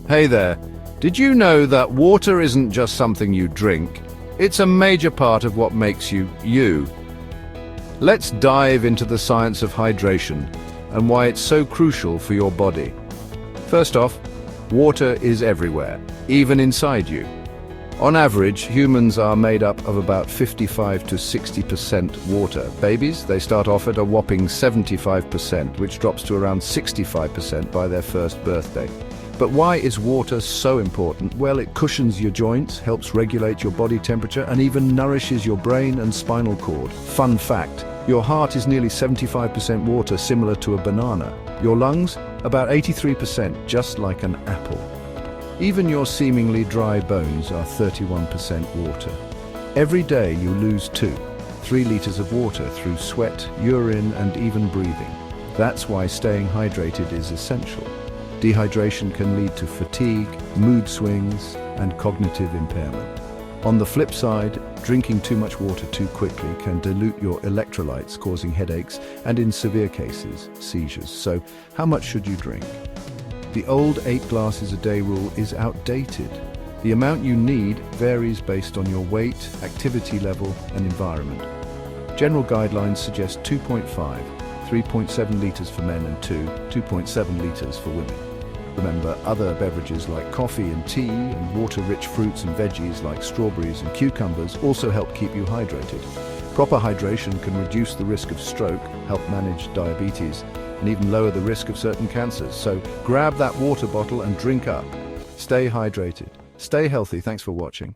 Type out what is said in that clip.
Hey there. Did you know that water isn't just something you drink? It's a major part of what makes you, you. Let's dive into the science of hydration and why it's so crucial for your body. First off, water is everywhere, even inside you. On average, humans are made up of about 55 to 60% water. Babies, they start off at a whopping 75%, which drops to around 65% by their first birthday. But why is water so important? Well, it cushions your joints, helps regulate your body temperature, and even nourishes your brain and spinal cord. Fun fact, your heart is nearly 75% water, similar to a banana. Your lungs, about 83%, just like an apple. Even your seemingly dry bones are 31% water. Every day you lose 3 liters of water through sweat, urine, and even breathing. That's why staying hydrated is essential. Dehydration can lead to fatigue, mood swings, and cognitive impairment. On the flip side, drinking too much water too quickly can dilute your electrolytes, causing headaches and, in severe cases, seizures. So, how much should you drink? The old 8 glasses a day rule is outdated. The amount you need varies based on your weight, activity level, and environment. General guidelines suggest 2.5, 3.7 liters for men and 2.7 liters for women. Remember, other beverages like coffee and tea and water-rich fruits and veggies like strawberries and cucumbers also help keep you hydrated. Proper hydration can reduce the risk of stroke, help manage diabetes, and even lower the risk of certain cancers. So grab that water bottle and drink up. Stay hydrated. Stay healthy. Thanks for watching.